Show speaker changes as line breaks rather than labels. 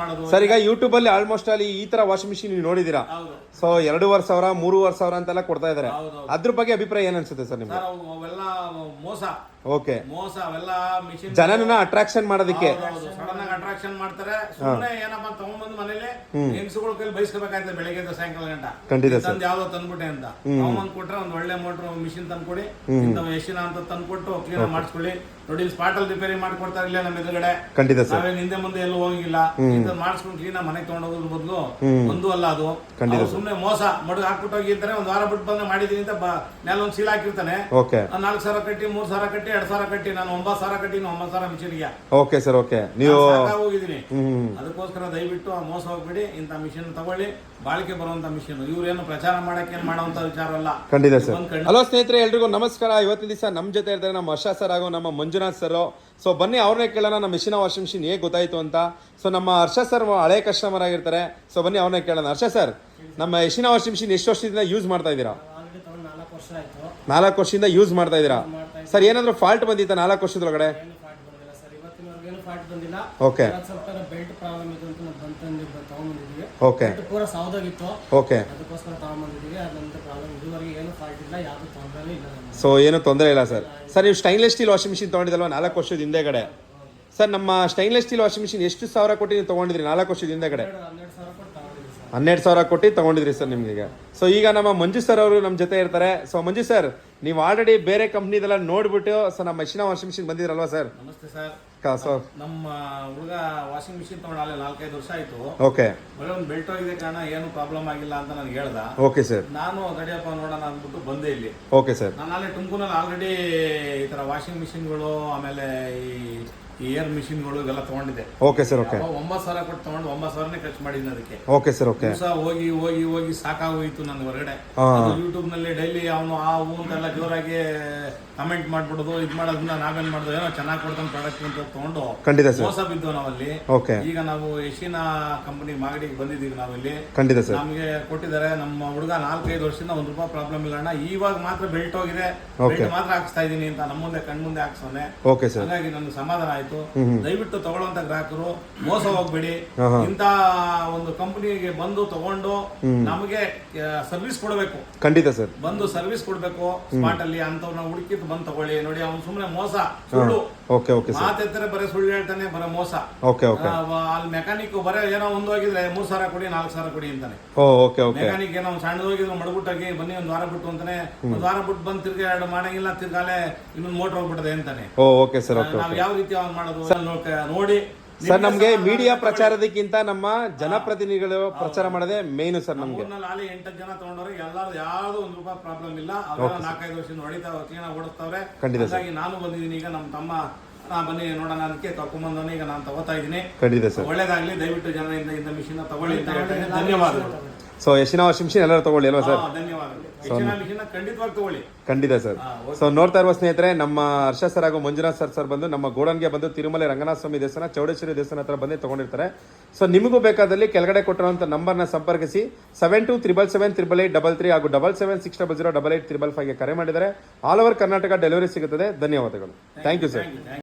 ಮಾಡೋದು.
ಸರ್ ಈಗ ಯೂಟ್ಯೂಬ್ ಅಲ್ಲಿ ಆಲ್ಮೋಸ್ಟ್ ಅಲ್ಲಿ ಈ ತರ ವಾಷಿಂಗ್ ಮಿಷಿನ್ ನೀವು ನೋಡಿದೀರಾ. ಸೊ 2,500 3,500 ಅಂತೆಲ್ಲ ಕೊಡ್ತಾ ಇದಾರೆ. ಅದ್ರ ಬಗ್ಗೆ ಅಭಿಪ್ರಾಯ ಏನ್ ಅನ್ಸುತ್ತೆ ಸರ್ ನಿಮ್ಗೆ?
ಅವೆಲ್ಲ ಮೋಸ.
ಓಕೆ,
ಮೋಸ ಅವೆಲ್ಲ ಮಿಷಿನ್
ಜನನ ಅಟ್ರಾಕ್ಷನ್ ಮಾಡೋದಕ್ಕೆ
ಸಡನ್ ಆಗಿ ಅಟ್ರಾಕ್ಷನ್ ಮಾಡ್ತಾರೆ. ಸುಮ್ಮನೆ ಏನಪ್ಪ ತಗೊಂಡ್ಬಂದು ಮನೇಲಿ ಹೆಂಗಸುಗಳ ಕೈಲಿ ಬೈಸ್ಕೋಬೇಕಾಯ್ತದೆ ಬೆಳಗ್ಗೆ ಸಾಯಂಕಾಲ ಗಂಟ.
ಖಂಡಿತ ಸರ್.
ತಂದು ಯಾವ್ದೋ ತಂದ್ಬಿಟ್ಟೆ ಅಂತ ತಗೊಂಡ್ ಕೊಟ್ರೆ ಒಂದ್ ಒಳ್ಳೆ ಮೋಟರ್ ಮಿಷಿನ್ ತಂದ್ಕೊಡಿ, ಇಂತ ಎಷ್ಟಿನ ಅಂತ ತಂದ್ಕೊಟ್ಟು ಕ್ಲೀನ್ ಮಾಡಿಸ್ಕೊಳ್ಳಿ. ನೋಡಿ ಸ್ಪಾಟ್ ಅಲ್ಲಿ ರಿಪೇರಿ ಮಾಡ್ಕೊಡ್ತಾರೆ ಇಲ್ಲೇ ನಮ್ಮ ಎದುರುಗಡೆ.
ಖಂಡಿತ ಸರ್.
ನಾವೇನು ಹಿಂದೆ ಮುಂದೆ ಎಲ್ಲೂ ಹೋಗಿಲ್ಲ. ಇಂತ ಮಾಡಿಸ್ಕೊಂಡು ಕ್ಲೀನ್ ಮನೆಗೆ ತಗೊಂಡೋಗೋದ್ರ ಬದಲು ಒಂದು ಅಲ್ಲ ಅದು. ಸುಮ್ನೆ ಮೋಸ ಮಡುಗ ಹಾಕ್ಬಿಟ್ಟು ಹೋಗಿರ್ತಾರೆ. ಒಂದ್ ವಾರ ಬಿಟ್ಟು ಬಂದ್ರೆ ಮಾಡಿದೀನಿ ಅಂತ ನೆಲ ಒಂದ್ ಸೀಲ್ ಹಾಕಿರ್ತಾನೆ. 4,000 ಕಟ್ಟಿ 3,000 ಕಟ್ಟಿ 2,000 ಕಟ್ಟಿ ನಾನು 9,000 ಕಟ್ಟಿ 9,000 ಮಿಷಿನ್ಗೆ.
Okay sir. ಓಕೆ, ನೀವು
ಹೋಗಿದ್ದೀನಿ. ಅದಕ್ಕೋಸ್ಕರ ದಯವಿಟ್ಟು ಆ ಮೋಸ ಹೋಗ್ಬಿಡಿ. ಇಂತ ಮಿಷಿನ್ ತಗೊಳ್ಳಿ, ಬಾಳಿಕೆ ಬರುವಂತ ಮಿಷಿನ್. ಇವ್ರೇನು ಪ್ರಚಾರ ಮಾಡಕ್ಕೆ ಏನ್ ಮಾಡುವಂತ ವಿಚಾರ ಅಲ್ಲ.
ಖಂಡಿತ ಸರ್. ಹಲೋ ಸ್ನೇಹಿತರೆ, ಎಲ್ರಿಗೂ ನಮಸ್ಕಾರ. ಇವತ್ತಿನ ದಿವಸ ನಮ್ಮ ಜೊತೆ ಇರ್ತಾರೆ ನಮ್ಮ ಹರ್ಷ ಸರ್ ಹಾಗೂ ನಮ್ಮ ಮಂಜುನಾಥ್ ಸರ್. ಸೊ ಬನ್ನಿ ಅವ್ರನ್ನೇ ಕೇಳೋಣ ನಮ್ಮ ಮಿಷಿನ ವಾಷಿಂಗ್ ಮಿಷಿನ್ ಹೇಗೆ ಗೊತ್ತಾಯ್ತು ಅಂತ. ಸೊ ನಮ್ಮ ಹರ್ಷ ಸರ್ ಹಳೆ ಕಸ್ಟಮರ್ ಆಗಿರ್ತಾರೆ. ಸೊ ಬನ್ನಿ ಅವ್ರನ್ನೇ ಕೇಳೋಣ. ಹರ್ಷ ಸರ್, ನಮ್ಮ ಮಿಷಿನ ವಾಷಿಂಗ್ ಮಿಷಿನ್ ಎಷ್ಟು ವರ್ಷದಿಂದ ಯೂಸ್ ಮಾಡ್ತಾ ಇದ್ದೀರಾ? 4 ವರ್ಷದಿಂದ ಯೂಸ್ ಮಾಡ್ತಾ ಇದ್ದೀರಾ. ಸರ್ ಏನಾದ್ರು ಫಾಲ್ಟ್ ಬಂದಿತ್ತಾ 4 ವರ್ಷದೊಳಗಡೆ? Okay okay okay. ಸೊ ಏನು ತೊಂದರೆ ಇಲ್ಲ ಸರ್. ಸರ್ ನೀವು ಸ್ಟೈನ್ಲೆಸ್ ಸ್ಟೀಲ್ ವಾಷಿಂಗ್ ಮಿಷಿನ್ ತೊಗೊಂಡಿದ್ದಲ್ವಾ 4 ವರ್ಷದ ಹಿಂದೆಗಡೆ? ಸರ್ ನಮ್ಮ ಸ್ಟೈನ್ಲೆಸ್ ಸ್ಟೀಲ್ ವಾಷಿಂಗ್ ಮಿಷಿನ್ ಎಷ್ಟು ಸಾವಿರ ಕೊಟ್ಟು ನೀವು ತೊಗೊಂಡಿದ್ರಿ 4 ವರ್ಷದ ಹಿಂದೆಗಡೆ? 12,000 ಕೊಟ್ಟು ತೊಗೊಂಡಿದ್ರಿ ಸರ್ ನಿಮ್ಗೆ. ಸೊ ಈಗ ನಮ್ಮ ಮಂಜು ಸರ್ ಅವರು ನಮ್ಮ ಜೊತೆ ಇರ್ತಾರೆ. ಸೊ ಮಂಜು ಸರ್, ನೀವು ಆಲ್ರೆಡಿ ಬೇರೆ ಕಂಪ್ನಿದೆಲ್ಲ ನೋಡ್ಬಿಟ್ಟು ಸೊ ನಮ್ಮ ಮಿಷಿನ ವಾಷಿಂಗ್ ಮಿಷಿನ್ ಬಂದಿದ್ರಲ್ವಾ ಸರ್?
ನಮಸ್ತೆ ಸರ್. ನಮ್ಮ ಹುಡುಗ ವಾಷಿಂಗ್ ಮಿಷಿನ್ ತಗೊಂಡು 4-5 ವರ್ಷ ಆಯ್ತು.
ಓಕೆ.
ಒಳ್ಳೆ ಒಂದು ಬೆಲ್ಟ್ ಹೋಗಿದೆ ಕಾರಣ ಏನು ಪ್ರಾಬ್ಲಮ್ ಆಗಿಲ್ಲ ಅಂತ ನನಗೆ ಹೇಳ್ದ.
Okay sir.
ನಾನು ತಡಿಯಪ್ಪ ನೋಡೋಣ ಅಂದ್ಬಿಟ್ಟು ಬಂದೆ ಇಲ್ಲಿ.
Okay sir.
ನಾನು ಅಲ್ಲಿ ತುಮಕೂರಲ್ಲಿ ಆಲ್ರೆಡಿ ಈ ತರ ವಾಷಿಂಗ್ ಮಿಷಿನ್ಗಳು ಆಮೇಲೆ ಈ ಏರ್ ಮಿಷಿನ್ಗಳು ಇವೆಲ್ಲ ತಗೊಂಡಿದ್ದೆ.
Okay sir. ಓಕೆ.
9,000 ಕೊಟ್ಟು ತಗೊಂಡು 9,000 ಖರ್ಚು ಮಾಡಿದ್ದೆ ಅದಕ್ಕೆ.
Okay sir. ಓಕೆ.
ಹೋಗಿ ಹೋಗಿ ಹೋಗಿ ಸಾಕಾಗೋಯ್ತು ನನಗೆ ಹೊರಗಡೆ. ಯೂಟ್ಯೂಬ್ ನಲ್ಲಿ ಡೈಲಿ ಅವನು ಆ ಹೂ ಅಂತೆಲ್ಲ ಜೋರಾಗಿ ಕಮೆಂಟ್ ಮಾಡ್ಬಿಡೋದು ಇದು ಮಾಡೋದನ್ನ ನಾವೇನ್ ಮಾಡೋದು ಏನೋ ಚೆನ್ನಾಗಿ ಕೊಡ್ತಾನೆ ಪ್ರಾಡಕ್ಟ್ ಅಂತ ತಗೊಂಡು ಮೋಸ ಬಿದ್ದು ನಾವಲ್ಲಿ. ಈಗ ನಾವು ಯಶಿನ ಕಂಪನಿ ಮಾಗಡಿಗೆ ಬಂದಿದ್ದೀವಿ ನಾವಿಲ್ಲಿ.
ಖಂಡಿತ ಸರ್.
ನಮಗೆ ಕೊಟ್ಟಿದ್ದಾರೆ. ನಮ್ಮ ಹುಡುಗ 4-5 ವರ್ಷದಿಂದ ₹1 ಪ್ರಾಬ್ಲಮ್ ಇಲ್ಲ ಅಣ್ಣ, ಇವಾಗ ಮಾತ್ರ ಬೆಲ್ಟ್ ಹೋಗಿದೆ, ಬೆಲ್ಟ್ ಮಾತ್ರ ಹಾಕ್ಸ್ತಾ ಇದೀನಿ ಅಂತ ನಮ್ಮ ಮುಂದೆ ಕಣ್ಮುಂದೆ ಹಾಕ್ಸೋನೆ. ಹಾಗಾಗಿ ನನಗೆ ಸಮಾಧಾನ ಆಯ್ತು. ದಯವಿಟ್ಟು ತಗೊಳ್ಳುವಂತ ಗ್ರಾಹಕರು ಮೋಸ ಹೋಗ್ಬೇಡಿ. ಇಂತ ಒಂದು ಕಂಪನಿಗೆ ಬಂದು ತಗೊಂಡು ನಮಗೆ ಸರ್ವಿಸ್ ಕೊಡಬೇಕು.
ಖಂಡಿತ ಸರ್. ಬಂದು
ಸರ್ವಿಸ್ ಕೊಡ್ಬೇಕು ಸ್ಪಾಟ್ ಅಲ್ಲಿ. ಅಂತವ್ರನ್ನ ಹುಡುಕಿದ್ ಬಂದು ತಗೊಳ್ಳಿ. ನೋಡಿ ಅವ್ನು ಸುಮ್ನೆ ಮೋಸ ಸುಳ್ಳು ಮಾತೆತ್ತರೆ ಬರೀ ಸುಳ್ಳು ಹೇಳ್ತಾನೆ, ಬರೀ ಮೋಸ. ಅಲ್ಲಿ ಮೆಕ್ಯಾನಿಕ್ ಬರೀ ಏನೋ ಒಂದು ಹೋಗಿದ್ರೆ 3,000 ಕೊಡಿ 4,000 ಕೊಡಿ ಅಂತಾನೆ. ಮೆಕ್ಯಾನಿಕ್ ಏನೋ ಸಣ್ಣದೋಗಿದ್ರೆ ಮಡಗುಟ್ಟಾಗಿ ಬನ್ನಿ 1 ವಾರ ಬಿಟ್ಟು ಅಂತಾನೆ. 1 ವಾರ ಬಿಟ್ಟು ಬಂದು ತಿರ್ಗಿ ಎರಡು ಮಾಡಂಗಿಲ್ಲ, ತಿರ್ಗಾಲೆ ಇನ್ನೊಂದು ಮೋಟರ್ ಹೋಗ್ಬಿಡದೆ ಅಂತಾನೆ. ನಾವ್ ಯಾವ ರೀತಿ ಮಾಡೋದು ನೋಡಿ
ಸರ್. ನಮ್ಗೆ ಮೀಡಿಯಾ ಪ್ರಚಾರದಕ್ಕಿಂತ ನಮ್ಮ ಜನಪ್ರತಿನಿಧಿಗಳು ಪ್ರಚಾರ ಮಾಡೋದೇ ಮೇನ್ ಸರ್. ನಮ್ಗೆ
8 ಜನ ತಗೊಂಡವ್ರೆ ಎಲ್ಲಾರು ಯಾವ್ದು ₹1 ಪ್ರಾಬ್ಲಮ್ ಇಲ್ಲ. ಅವ್ರ 4-5 ವರ್ಷದಿಂದ ಹೊಡಿತಾವ ಕ್ಲೀನಾಗಿ ಓಡಿಸ್ತಾವ್ರೆ. ಹಾಗಾಗಿ ನಾನು ಬಂದಿದ್ದೀನಿ. ಈಗ ನಮ್ಮ ತಮ್ಮ ಬನ್ನಿ ನೋಡೋಣ ಅದಕ್ಕೆ ಕರ್ಕೊಂಡ್ಬಂದವನು. ಈಗ ನಾನು ತಗೋತಾ ಇದ್ದೀನಿ. ಒಳ್ಳೇದಾಗ್ಲಿ. ದಯವಿಟ್ಟು ಜನರಿಂದ ಇಂದ ಮಿಷಿನ್ ತಗೊಳ್ಳಿ ಅಂತ ಹೇಳ್ತೇನೆ. ಧನ್ಯವಾದಗಳು.
ಸೊ ಯಶಿನ ವಾಷಿಂಗ್ ಮಿಷಿನ್ ಎಲ್ಲರೂ ತಗೊಳ್ಳಿ ಅಲ್ವಾ ಸರ್?
ಧನ್ಯವಾದಗಳು. ಖಂಡಿತವಾಗಿ ತಗೊಳ್ಳಿ.
ಖಂಡಿತ ಸರ್. ಸೊ ನೋಡ್ತಾ ಇರುವ ಸ್ನೇಹಿತರೆ, ನಮ್ಮ ಹರ್ಷ ಸರ್ ಹಾಗೂ ಮಂಜುನಾಥ್ ಸರ್ ಬಂದು ನಮ್ಮ ಗೋಡನ್ಗೆ ಬಂದು ತಿರುಮಲೆ ರಂಗನಾಥ ಸ್ವಾಮಿ ದೇವಸ್ಥಾನ, ಚೌಡೇಶ್ವರಿ ದೇವಸ್ಥಾನ ಹತ್ರ ಬಂದೇ ತಗೊಂಡಿರ್ತಾರೆ. ಸೊ ನಿಮಗೂ ಬೇಕಾದಲ್ಲಿ ಕೆಳಗಡೆ ಕೊಟ್ಟಿರುವಂತ ನಂಬರ್ನ ಸಂಪರ್ಕಿಸಿ 7277788833 ಹಾಗೂ 77600855 ಗೆ ಕರೆ ಮಾಡಿದರೆ ಆಲ್ ಓವರ್ ಕರ್ನಾಟಕ ಡೆಲಿವರಿ ಸಿಗುತ್ತದೆ. ಧನ್ಯವಾದಗಳು. Thank you sir.